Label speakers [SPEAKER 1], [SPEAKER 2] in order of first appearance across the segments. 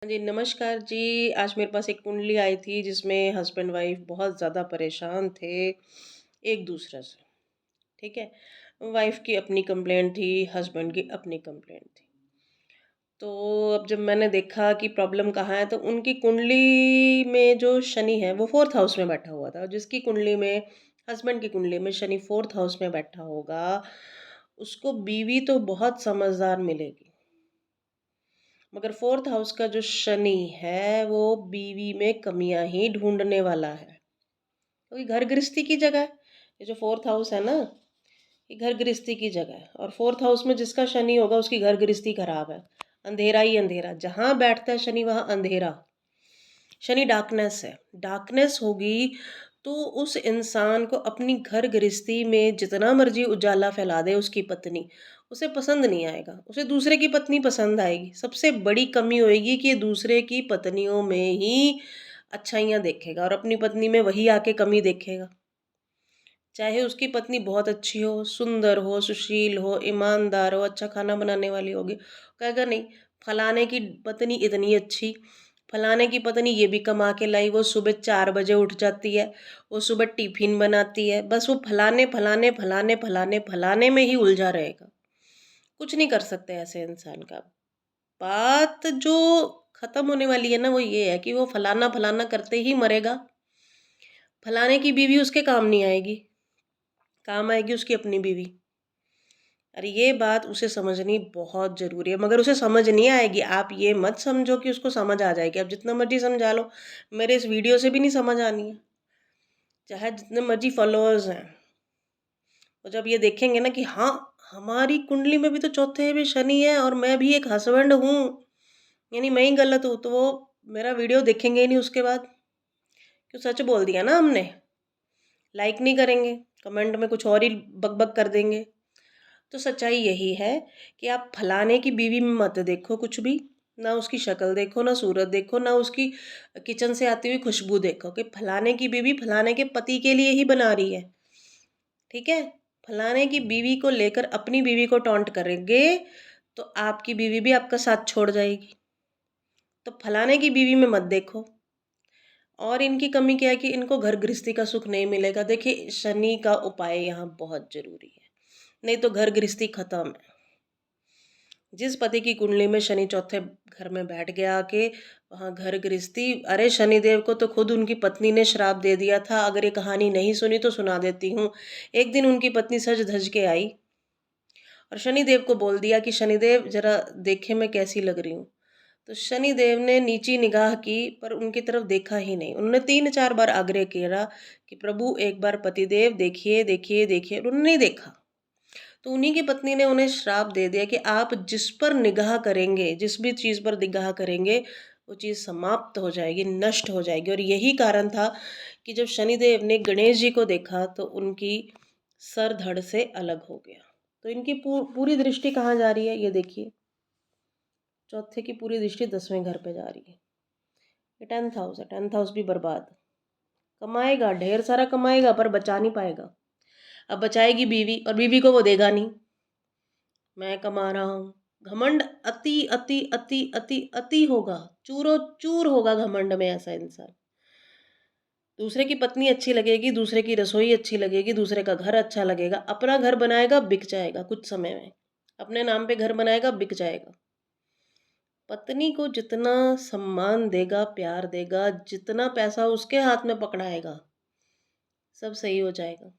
[SPEAKER 1] जी, नमस्कार जी। आज मेरे पास एक कुंडली आई थी जिसमें हस्बैंड वाइफ बहुत ज़्यादा परेशान थे एक दूसरे से, ठीक है? वाइफ की अपनी कंप्लेंट थी, हस्बैंड की अपनी कंप्लेंट थी। तो अब जब मैंने देखा कि प्रॉब्लम कहाँ है, तो उनकी कुंडली में जो शनि है वो 4th हाउस में बैठा हुआ था। जिसकी कुंडली में हस्बैंड की कुंडली में शनि 4th हाउस में बैठा होगा, उसको बीवी तो बहुत समझदार मिलेगी। मगर 4th हाउस का जो शनि है वो बीवी में कमियां ही ढूंढने वाला है, क्योंकि घर गृहस्थी की जगह है। ये जो 4th हाउस है ना, ये घर गृहस्थी की जगह है, और 4th हाउस में जिसका शनि होगा उसकी घर गृहस्थी खराब है। अंधेरा ही अंधेरा, जहां बैठता है शनि वहां अंधेरा। शनि डार्कनेस है, डार्कनेस होगी तो उस इंसान को अपनी घर गृहस्थी में जितना मर्जी उजाला फैला दे उसकी पत्नी, उसे पसंद नहीं आएगा। उसे दूसरे की पत्नी पसंद आएगी। सबसे बड़ी कमी होएगी कि ये दूसरे की पत्नियों में ही अच्छाइयाँ देखेगा और अपनी पत्नी में वही आके कमी देखेगा। चाहे उसकी पत्नी बहुत अच्छी हो, सुंदर हो, सुशील हो, ईमानदार हो, अच्छा खाना बनाने वाली होगी, कहेगा नहीं, फलाने की पत्नी इतनी अच्छी, फलाने की पत्नी ये भी कमा के लाई, वो सुबह 4 बजे उठ जाती है, वो सुबह टिफिन बनाती है। बस वो फलाने फलाने फलाने फलाने फलाने में ही उलझा रहेगा। कुछ नहीं कर सकते ऐसे इंसान का। बात जो खत्म होने वाली है ना, वो ये है कि वो फलाना फलाना करते ही मरेगा। फलाने की बीवी उसके काम नहीं आएगी, काम आएगी उसकी अपनी बीवी। अरे ये बात उसे समझनी बहुत ज़रूरी है, मगर उसे समझ नहीं आएगी। आप ये मत समझो कि उसको समझ आ जाएगी, आप जितना मर्ज़ी समझा लो, मेरे इस वीडियो से भी नहीं समझ आनी है, चाहे जितने मर्ज़ी फॉलोअर्स हैं। और जब ये देखेंगे ना कि हाँ, हमारी कुंडली में भी तो चौथे में शनि है और मैं भी एक हस्बैंड हूँ, यानी मैं ही गलत हूँ, तो वो मेरा वीडियो देखेंगे ही नहीं उसके बाद। क्यों, सच बोल दिया ना हमने। लाइक नहीं करेंगे, कमेंट में कुछ और ही बक-बक कर देंगे। तो सच्चाई यही है कि आप फलाने की बीवी में मत देखो कुछ भी, ना उसकी शक्ल देखो, ना सूरत देखो, ना उसकी किचन से आती हुई खुशबू देखो कि फलाने की बीवी फलाने के पति के लिए ही बना रही है, ठीक है? फलाने की बीवी को लेकर अपनी बीवी को टॉन्ट करेंगे, तो आपकी बीवी भी आपका साथ छोड़ जाएगी। तो फलाने की बीवी में मत देखो। और इनकी कमी क्या है कि इनको घर गृहस्थी का सुख नहीं मिलेगा। देखिए, शनि का उपाय यहाँ बहुत ज़रूरी है, नहीं तो घर गृहस्थी खत्म है। जिस पति की कुंडली में शनि चौथे घर में बैठ गया आके, वहाँ घर गृहस्थी, अरे शनिदेव को तो खुद उनकी पत्नी ने श्राप दे दिया था। अगर ये कहानी नहीं सुनी तो सुना देती हूँ। एक दिन उनकी पत्नी सज धज के आई और शनिदेव को बोल दिया कि शनिदेव जरा देखे मैं कैसी लग रही हूँ। तो शनिदेव ने नीची निगाह की पर उनकी तरफ देखा ही नहीं। उन्होंने 3-4 बार आग्रह किया कि प्रभु एक बार पतिदेव देखिए, देखिए, देखिए, उन्होंने नहीं देखा। तो उन्हीं की पत्नी ने उन्हें श्राप दे दिया कि आप जिस पर निगाह करेंगे, जिस भी चीज़ पर निगाह करेंगे, वो चीज़ समाप्त हो जाएगी, नष्ट हो जाएगी। और यही कारण था कि जब शनिदेव ने गणेश जी को देखा तो उनकी सर धड़ से अलग हो गया। तो इनकी पूरी दृष्टि कहाँ जा रही है ये देखिए। चौथे की पूरी दृष्टि 10वें घर पे जा रही है। ये 10th हाउस है, 10th हाउस भी बर्बाद। कमाएगा, ढेर सारा कमाएगा पर बचा नहीं पाएगा। अब बचाएगी बीवी और बीवी को वो देगा नहीं। मैं कमा रहा हूँ। घमंड अति अति अति अति अति होगा, चूरो चूर होगा घमंड में ऐसा इंसान। दूसरे की पत्नी अच्छी लगेगी, दूसरे की रसोई अच्छी लगेगी, दूसरे का घर अच्छा लगेगा, अपना घर बनाएगा बिक जाएगा कुछ समय में। अपने नाम पे घर बनाएगा बिक जाएगा। पत्नी को जितना सम्मान देगा, प्यार देगा, जितना पैसा उसके हाथ में पकड़ाएगा, सब सही हो जाएगा।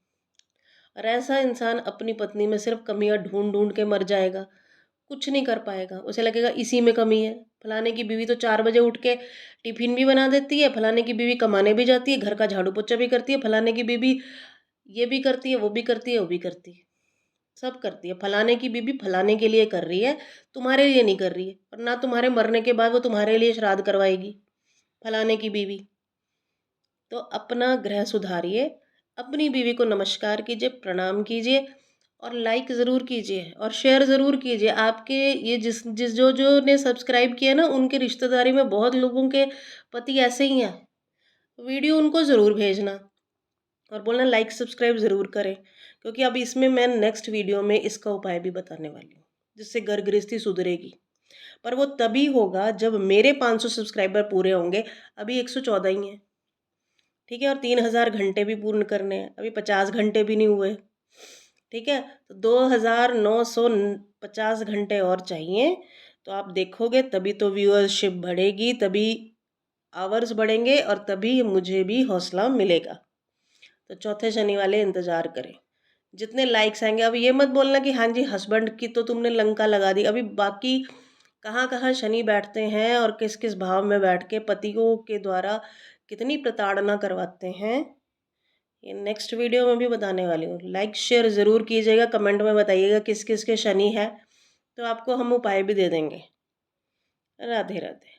[SPEAKER 1] और ऐसा इंसान अपनी पत्नी में सिर्फ कमियां ढूंढ ढूंढ के मर जाएगा, कुछ नहीं कर पाएगा। उसे लगेगा इसी में कमी है। फलाने की बीवी तो 4 बजे उठ के टिफिन भी बना देती है, फलाने की बीवी कमाने भी जाती है, घर का झाड़ू पोछा भी करती है, फलाने की बीवी ये भी करती है, वो भी करती है, वो भी करती है, सब करती है। फलाने की बीवी फलाने के लिए कर रही है, तुम्हारे लिए नहीं कर रही है। और ना तुम्हारे मरने के बाद वो तुम्हारे लिए श्राद्ध करवाएगी, फलाने की बीवी। तो अपना ग्रह सुधारिए, अपनी बीवी को नमस्कार कीजिए, प्रणाम कीजिए, और लाइक ज़रूर कीजिए और शेयर ज़रूर कीजिए। आपके ये जिस जिस जो जो ने सब्सक्राइब किया ना, उनके रिश्तेदारी में बहुत लोगों के पति ऐसे ही हैं। वीडियो उनको ज़रूर भेजना और बोलना लाइक सब्सक्राइब ज़रूर करें, क्योंकि अब इसमें मैं नेक्स्ट वीडियो में इसका उपाय भी बताने वाली हूँ, जिससे घर गृहस्थी सुधरेगी। पर वो तभी होगा जब मेरे 500 सब्सक्राइबर पूरे होंगे। अभी 114 ही हैं, ठीक है, और 3000 घंटे भी पूर्ण करने हैं, अभी 50 घंटे भी नहीं हुए, ठीक है। तो 2950 घंटे और चाहिए, तो आप देखोगे तभी तो व्यूअरशिप बढ़ेगी, तभी आवर्स बढ़ेंगे और तभी मुझे भी हौसला मिलेगा। तो चौथे शनि वाले इंतज़ार करें, जितने लाइक्स आएंगे। अब ये मत बोलना कि हाँ जी हस्बैंड की तो तुमने लंका लगा दी, अभी बाकी कहाँ कहाँ शनि बैठते हैं और किस किस भाव में बैठ के पतियों के द्वारा कितनी प्रताड़ना करवाते हैं, ये नेक्स्ट वीडियो में भी बताने वाली हूँ। लाइक शेयर ज़रूर कीजिएगा, कमेंट में बताइएगा किस किस के शनि है, तो आपको हम उपाय भी दे देंगे। राधे राधे।